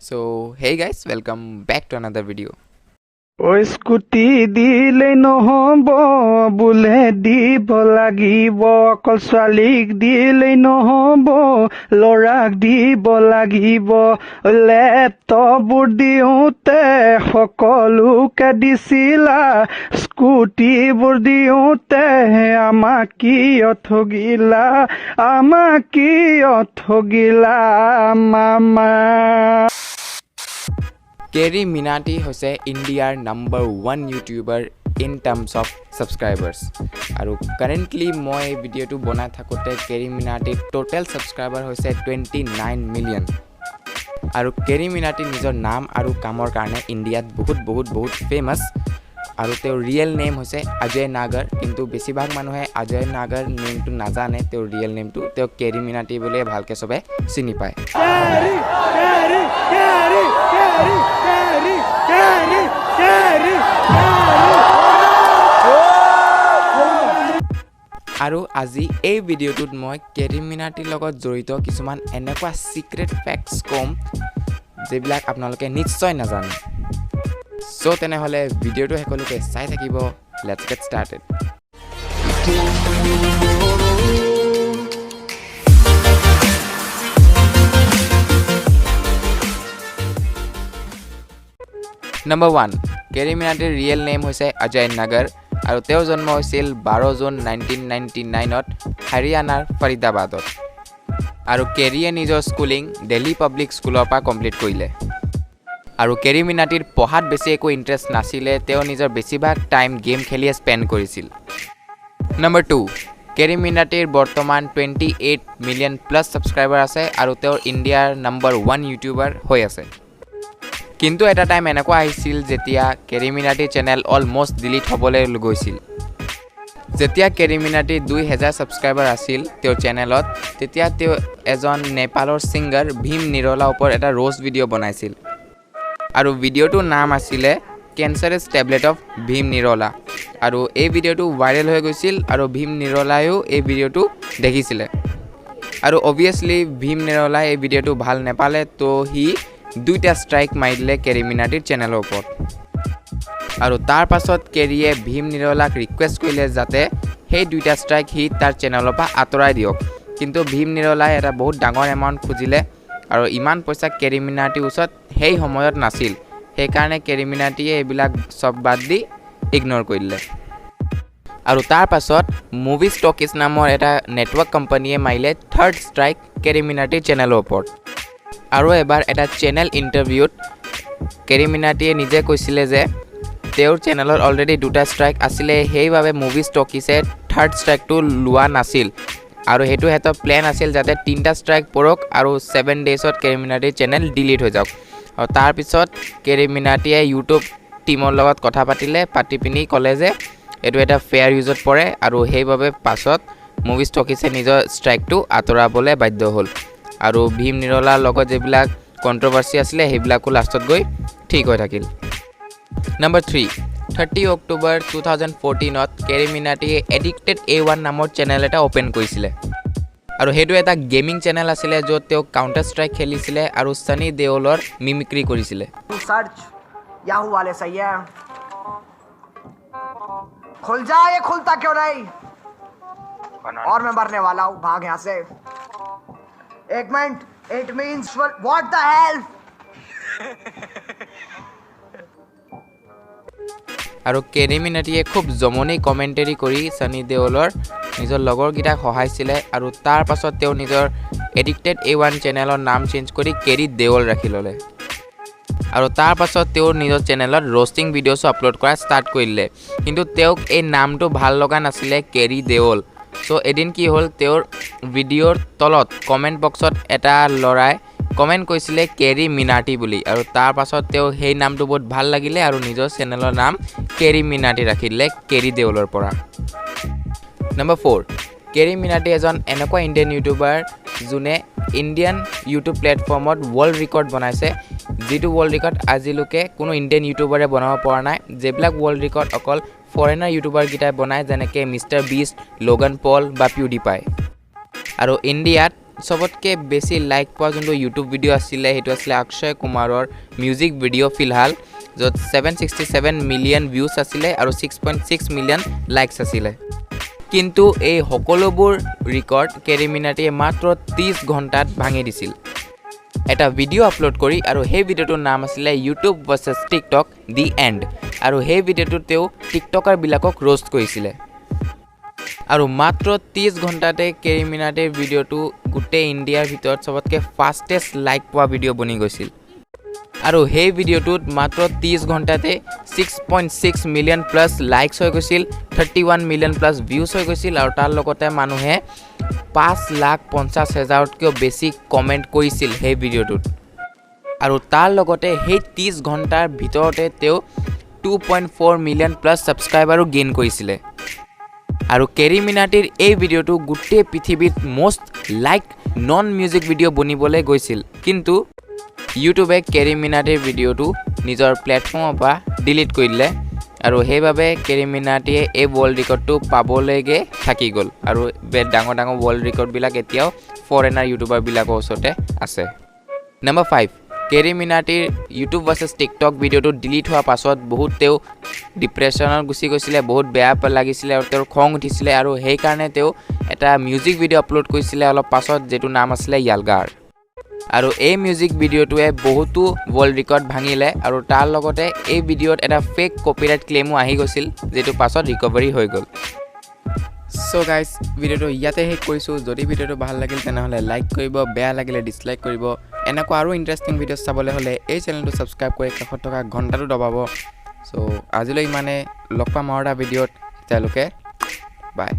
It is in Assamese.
So hey guys, welcome back to another video. ও স্কুটি দিলে নহ'ব বোলে দিব লাগিব অকল ছোৱালীক দিলে নহ'ব ল'ৰাক দিব লাগিব লেপটপবোৰ দিওঁতে সকলোকে দিছিলা স্কুটিবোৰ দিওঁতে আমাক কিয় ঠগিলা মামা CarryMinati হৈছে ইণ্ডিয়াৰ number 1 YouTuber in terms of subscribers আৰু কাৰেণ্টলি মই ভিডিঅ'টো বনাই থাকোঁতে CarryMinatiৰ টোটেল ছাবস্ক্ৰাইবাৰ হৈছে 29 মিলিয়ন আৰু CarryMinati নিজৰ নাম আৰু কামৰ কাৰণে ইণ্ডিয়াত বহুত ফেমাছ আৰু তেওঁৰ ৰিয়েল নেম হৈছে অজয় নাগৰ কিন্তু বেছিভাগ মানুহে অজয় নাগৰ নেমটো নাজানে তেওঁৰ ৰিয়েল নেমটো তেওঁ CarryMinati বুলিয়ে ভালকৈ চবে চিনি পায় আৰু আজি এই ভিডিঅ'টোত মই CarryMinatiৰ লগত জড়িত কিছুমান এনেকুৱা সিক্ৰেট ফ্যাক্টস কম যেবিলাক আপোনালোকে নিশ্চয় নাজানে সো তেনেহলে ভিডিঅ'টো হেকলৈকে চাই থাকিব লেটস গেট ষ্টাৰ্টেড Number 1 CarryMinatiৰ ৰিয়েল নেম হৈছে অজয় নাগৰ আৰু তেওঁৰ জন্ম হৈছিল 12 জুন 1999ত হাৰিয়ানাৰ ফৰিদাবাদত আৰু কেৰিয়ে নিজৰ স্কুলিং দিল্লী পাব্লিক স্কুলৰ পৰা কমপ্লিট কৰিলে আৰু CarryMinatiৰ পঢ়াত বেছি একো ইন্টাৰেষ্ট নাছিলে তেওঁ নিজৰ বেছিভাগ টাইম গেম খেলিয়ে স্পেন্ড কৰিছিল Number 2 CarryMinatiৰ বৰ্তমান 28 মিলিয়ন প্লাস সাবস্ক্ৰাইবাৰ আছে আৰু তেওঁ ইণ্ডিয়াৰ নাম্বাৰ 1 ইউটিউবাৰ হৈ আছে কিন্তু এটা টাইম এনেকুৱা আহিছিল যেতিয়া CarryMinati চেনেল অলমোস্ট ডিলিট হ'বলৈ গৈছিল যেতিয়া CarryMinati 2000 সাবস্ক্ৰাইবাৰ আছিল তেওঁৰ চেনেলত তেতিয়া তেওঁ এজন নেপালৰ সিঙ্গাৰ ভীম নিৰলা ওপৰত এটা ৰোষ্ট ভিডিঅ' বনাইছিল আৰু ভিডিঅ'টোৰ নাম আছিল কেন্সাৰাছ টেবলেট অফ ভীম নিৰলা আৰু এই ভিডিঅ'টো ভাইৰেল হৈ গৈছিল আৰু ভীম নিৰলায়ও এই ভিডিঅ'টো দেখিছিল আৰু অবভিয়াসলি ভীম নিৰলাই এই ভিডিঅ'টো ভাল নেপালে তো হি দুইটা ষ্ট্ৰাইক মাৰিলে CarryMinatiৰ চেনেলৰ ওপৰত আৰু তাৰ পাছত কেৰিয়ে ভীম নিৰলাক ৰিকুৱেষ্ট কৰিলে যাতে সেই দুইটা ষ্ট্ৰাইক হি তাৰ চেনেলৰ পৰা আঁতৰাই দিয়ক কিন্তু ভীম নিৰলাই এটা বহুত ডাঙৰ এমাউণ্ট খুজিলে আৰু ইমান পইচা CarryMinatiৰ ওচৰত সেই সময়ত নাছিল সেই কাৰণে CarryMinatiয়ে এইবিলাক সব বাদ দি ইগনোৰ কৰিলে আৰু তাৰ পাছত মুভি ষ্টকিজ নামৰ এটা নেটৱৰ্ক কোম্পানীয়ে মাৰিলে থাৰ্ড ষ্ট্ৰাইক CarryMinatiৰ চেনেলৰ ওপৰত আৰু এবাৰ এটা চেনেল ইন্টাৰভিউত CarryMinatiয়ে নিজে কৈছিলে যে তেওঁৰ চেনেলত অলৰেডি দুটা ষ্ট্ৰাইক আছিল সেইভাবে মুভি ষ্টকিছে থাৰ্ড ষ্ট্ৰাইকটো লোৱা নাছিল আৰু হেতু হেত প্ল্যান আছিল যাতে তিনটা ষ্ট্ৰাইক পৰক আৰু 7 ডেজত CarryMinatiৰ চেনেল ডিলিট হৈ যাওক আৰু তাৰ পিছত CarryMinatiয়ে ইউটিউব টিমৰ লগত কথা পাতি পিনি ক'লে যে এটো এটা ফেয়াৰ ইউজত পৰে আৰু সেইভাবে পাছত মুভি ষ্টকিছে নিজৰ ষ্ট্ৰাইকটো আঁতৰাবলৈ বাধ্য হ'ল আৰু ভীম নিৰলাৰ লগত যেবিলাক কন্ট্ৰভাৰ্সি আছিল হেবিলাকো লাষ্টত গৈ ঠিক হৈ থাকিল Number 3 30 অক্টোবৰ 2014ত CarryMinatiয়ে এডিক্টেড A1 নামৰ চেনেল এটা ওপেন কৰিছিল আৰু হেতু এটা গেমিং চেনেল আছিল য'ত তেওঁ কাউন্টাৰ ষ্ট্ৰাইক খেলিছিল আৰু সনি দেওলৰ মিমিক্ৰি কৰিছিল सर्च याहू वाले सही है खुल जा ये खुलता क्यों नहीं और मैं मरने वाला हूँ भाग यहाँ से एक minute it means what the hell আৰু CarryMinatiয়ে খুব জমনি কমেন্টাৰি কৰি সনি দেওলৰ নিজৰ লগৰ গিটাক সহায়ছিল আৰু তাৰ পাছত তেওঁ নিজৰ এডিক্টেড A1 চেনেলৰ নাম চেঞ্জ কৰি কেৰি দেওল ৰাখি ললে আৰু তাৰ পাছত তেওঁ নিজৰ চেনেলত ৰোস্টিং ভিডিঅ'স আপলোড কৰা ষ্টাৰ্ট কৰিলে কিন্তু তেওঁক এই নামটো ভাল লগা নাছিল কেৰি দেওল সো এদিন কি হ'ল তেওঁৰ ভিডিঅ'ৰ তলত কমেন্ট বক্সত এটা লৰাই কমেন্ট কৰিছিল CarryMinati বুলি আৰু তাৰ পাছত তেওঁ সেই নামটো বহুত ভাল লাগিলে আৰু নিজৰ চেনেলৰ নাম CarryMinati ৰাখিলে কেৰি দেওলৰ পৰা Number 4 CarryMinati এজন এনেকুৱা ইণ্ডিয়ান ইউটিউবাৰ যোনে ইণ্ডিয়ান ইউটিউব প্লেটফৰ্মত ৱৰ্ল্ড ৰেকৰ্ড বনাইছে যেটো ৱৰ্ল্ড ৰেকৰ্ড আজিলৈকে কোনো ইণ্ডিয়ান ইউটিউবাৰে বনাব পৰা নাই যেবিলাক ৱৰ্ল্ড ৰেকৰ্ড অকল ফৰেনাৰ ইউটিউবাৰ গিটাই বনায় যেনেকৈ মিষ্টাৰ বিষ্ট লোগান পল বা পিউডিপাই আৰু ইণ্ডিয়াত সবতকে বেছি লাইক পোৱা যোনটো ইউটিউব ভিডিঅ' আছিলে সেইটো আছিলে অক্ষয় কুমাৰৰ মিউজিক ভিডিঅ' ফিলহাল য'ত 767 মিলিয়ন ভিউজ আছিলে আৰু 6.6 মিলিয়ন লাইকছ আছিলে কিন্তু এই সকলোবোৰ ৰেকৰ্ড কেৰিমিনাটিয়ে মাত্ৰ 30 ঘণ্টাত ভাঙি দিছিল এটা ভিডিঅ' আপলোড কৰি আৰু সেই ভিডিঅ'টোৰ নাম আছিলে YouTube versus TikTok the end আৰু সেই ভিডিঅ'টোত তেওঁ টিকটকাৰবিলাকক ৰোষ্ট কৰিছিলে আৰু মাত্ৰ 30 ঘণ্টাতে কেৰিমিনাটিৰ ভিডিঅ'টো গোটেই ইণ্ডিয়াৰ ভিতৰত সবতকে ফাষ্টেষ্ট লাইক পোৱা ভিডিঅ' বনি গৈছিল আৰু সেই ভিডিঅ'টোত মাত্ৰ 30 ঘণ্টাতে 6.6 মিলিয়ন প্লাছ লাইকছ হৈ গৈছিল 31 মিলিয়ন প্লাছ ভিউজ হৈ গৈছিল আৰু তাৰ লগতে মানুহে 5,50,000তকৈও বেছি কমেণ্ট কৰিছিল সেই ভিডিঅ'টোত আৰু তাৰ লগতে সেই 30 ঘণ্টাৰ ভিতৰতে তেওঁ 2.4 মিলিয়ন প্লাছ ছাবস্ক্ৰাইবাৰো গেইন কৰিছিলে আৰু কেৰিমিনাটিৰ এই ভিডিঅ'টো গোটেই পৃথিৱীত most like non music video' বনিবলৈ গৈছিল কিন্তু ইউটিউবে কেৰিমিনাটিৰ ভিডিঅ'টো নিজৰ প্লেটফৰ্মৰ পৰা ডিলিট কৰি দিলে আৰু সেইবাবে কেৰিমিনাটিয়ে এই ৱৰ্ল্ড ৰেকৰ্ডটো পাবলৈকে থাকি গ'ল আৰু ডাঙৰ ডাঙৰ ৱৰ্ল্ড ৰেকৰ্ডবিলাক এতিয়াও ফৰেনাৰ ইউটিউবাৰবিলাকৰ ওচৰতে আছে নম্বৰ 5 কেৰিমিনাটিৰ ইউটিউব ভাৰ্চেছ টিকটক ভিডিঅ'টো ডিলিট হোৱাৰ পাছত বহুত তেওঁ ডিপ্ৰেশ্যনত গুচি গৈছিলে বহুত বেয়া লাগিছিলে আৰু তেওঁৰ খং উঠিছিলে আৰু সেইকাৰণে তেওঁ এটা মিউজিক ভিডিঅ' আপলোড কৰিছিলে অলপ পাছত যিটো নাম আছিলে য়ালগাৰ আৰু এই মিউজিক ভিডিঅ'টোৱে বহুতো ৱৰ্ল্ড ৰেকৰ্ড ভাঙিলে আৰু তাৰ লগতে এই ভিডিঅ'ত এটা ফেক কপিৰাইট ক্লেইমো আহি গৈছিল যিটো পাছত ৰিকভাৰী হৈ গ'ল সো গাইজ ভিডিঅ'টো ইয়াতে শেষ কৰিছোঁ যদি ভিডিঅ'টো ভাল লাগিল তেনেহ'লে লাইক কৰিব বেয়া লাগিলে ডিছলাইক কৰিব এনেকুৱা আৰু ইণ্টাৰেষ্টিং ভিডিঅ' চাবলৈ হ'লে এই চেনেলটো ছাবস্ক্ৰাইব কৰি কাষত থকা ঘণ্টাটো দবাব চ' আজিলৈ ইমানে লগ পাম আৰু এটা ভিডিঅ'ত তেওঁলোকে বাই